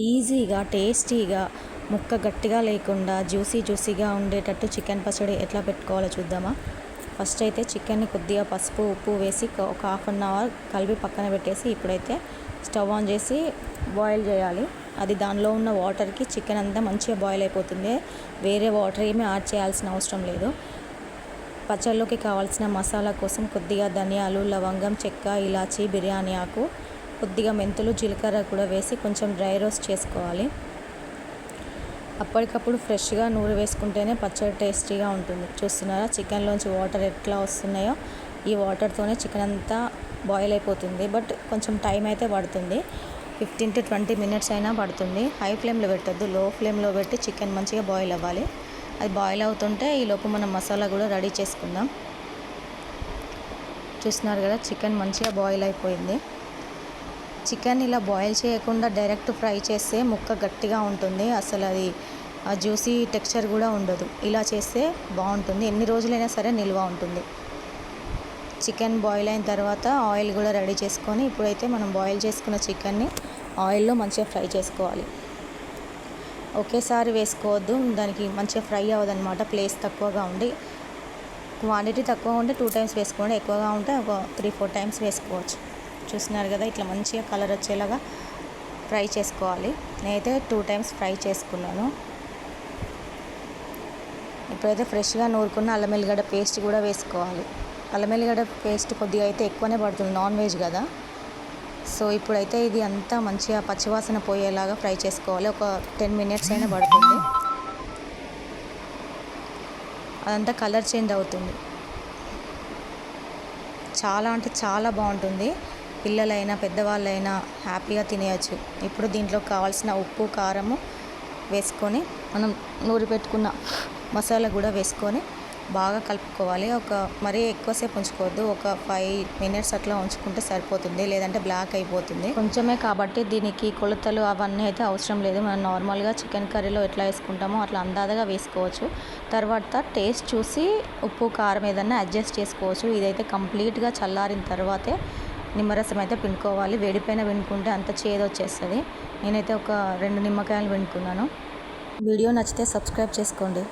ఈజీగా టేస్టీగా ముక్క గట్టిగా లేకుండా జ్యూసీగా ఉండేటట్టు చికెన్ పచ్చడి ఎట్లా పెట్టుకోవాలో చూద్దామా. ఫస్ట్ అయితే చికెన్ని కొద్దిగా పసుపు ఉప్పు వేసి ఒక హాఫ్ అన్ అవర్ కలిపి పక్కన పెట్టేసి ఇప్పుడైతే స్టవ్ ఆన్ చేసి బాయిల్ చేయాలి. అది దానిలో ఉన్న వాటర్కి చికెన్ అంతా మంచిగా బాయిల్ అయిపోతుంది. వేరే వాటర్ ఏమీ యాడ్ చేయాల్సిన అవసరం లేదు. పచ్చళ్ళలోకి కావాల్సిన మసాలా కోసం కొద్దిగా ధనియాలు, లవంగం, చెక్క, ఇలాచి, బిర్యానీ ఆకు, కొద్దిగా మెంతులు, జీలకర్ర కూడా వేసి కొంచెం డ్రై రోస్ట్ చేసుకోవాలి. అప్పటికప్పుడు ఫ్రెష్గా నూనె వేసుకుంటేనే పచ్చడి టేస్టీగా ఉంటుంది. చూస్తున్నారా చికెన్లోంచి వాటర్ ఎట్లా వస్తున్నాయో. ఈ వాటర్తోనే చికెన్ అంతా బాయిల్ అయిపోతుంది. బట్ కొంచెం టైం అయితే పడుతుంది. 15 to 20 మినిట్స్ అయినా పడుతుంది. హై ఫ్లేమ్లో పెట్టద్దు, లో ఫ్లేమ్లో పెట్టి చికెన్ మంచిగా బాయిల్ అవ్వాలి. అది బాయిల్ అవుతుంటే ఈలోపు మనం మసాలా కూడా రెడీ చేసుకుందాం. చూస్తున్నారు కదా చికెన్ మంచిగా బాయిల్ అయిపోయింది. చికెన్ ఇలా బాయిల్ చేయకుండా డైరెక్ట్ ఫ్రై చేస్తే ముక్క గట్టిగా ఉంటుంది. అసలు అది జ్యూసీ టెక్స్చర్ కూడా ఉండదు. ఇలా చేస్తే బాగుంటుంది. ఎన్ని రోజులైనా సరే నిల్వ ఉంటుంది. చికెన్ బాయిల్ అయిన తర్వాత ఆయిల్ కూడా రెడీ చేసుకొని ఇప్పుడైతే మనం బాయిల్ చేసుకున్న చికెన్ని ఆయిల్లో మంచిగా ఫ్రై చేసుకోవాలి. ఒకేసారి వేసుకోవద్దు, దానికి మంచిగా ఫ్రై అవ్వదన్నమాట. ప్లేస్ తక్కువగా ఉండి, క్వాంటిటీ తక్కువ ఉంటే 2 times వేసుకోండి, ఎక్కువగా ఉంటే ఒక 3-4 times వేసుకోవచ్చు. చూస్తున్నారు కదా ఇట్లా మంచిగా కలర్ వచ్చేలాగా ఫ్రై చేసుకోవాలి. నేనైతే 2 times ఫ్రై చేసుకున్నాను. ఇప్పుడైతే ఫ్రెష్గా నూరుకున్న అల్లం ఎల్లిగడ్డ పేస్ట్ కూడా వేసుకోవాలి. అల్లం ఎల్లిగడ్డ పేస్ట్ కొద్దిగా అయితే ఎక్కువనే పడుతుంది, నాన్ వెజ్ కదా. సో ఇప్పుడైతే ఇది అంతా మంచిగా పచ్చివాసన పోయేలాగా ఫ్రై చేసుకోవాలి. ఒక 10 minutes అయినా పడుతుంది. అదంతా కలర్ చేంజ్ అవుతుంది. చాలా అంటే చాలా బాగుంటుంది. పిల్లలైనా పెద్దవాళ్ళైనా హ్యాపీగా తినేయచ్చు. ఇప్పుడు దీంట్లో కావాల్సిన ఉప్పు, కారము వేసుకొని మనం నూరి పెట్టుకున్న మసాలా కూడా వేసుకొని బాగా కలుపుకోవాలి. మరీ ఎక్కువసేపు ఉంచుకోవద్దు, ఒక 5 minutes అట్లా ఉంచుకుంటే సరిపోతుంది, లేదంటే బ్లాక్ అయిపోతుంది. కొంచెమే కాబట్టి దీనికి కొలతలు అవన్నీ అయితే అవసరం లేదు. మనం నార్మల్గా చికెన్ కర్రీలో ఎట్లా వేసుకుంటామో అట్లా అందాజగా వేసుకోవచ్చు. తర్వాత టేస్ట్ చూసి ఉప్పు, కారం ఏదన్నా అడ్జస్ట్ చేసుకోవచ్చు. ఇదైతే కంప్లీట్గా చల్లారిన తర్వాతే నిమ్మరసం అయితే పిండుకోవాలి. వేడిపైన పిండుకుంటే అంత చేదు వచ్చేస్తుంది. నేనైతే ఒక 2 నిమ్మకాయలు పిండుకున్నాను. వీడియో నచ్చితే సబ్స్క్రైబ్ చేసుకోండి.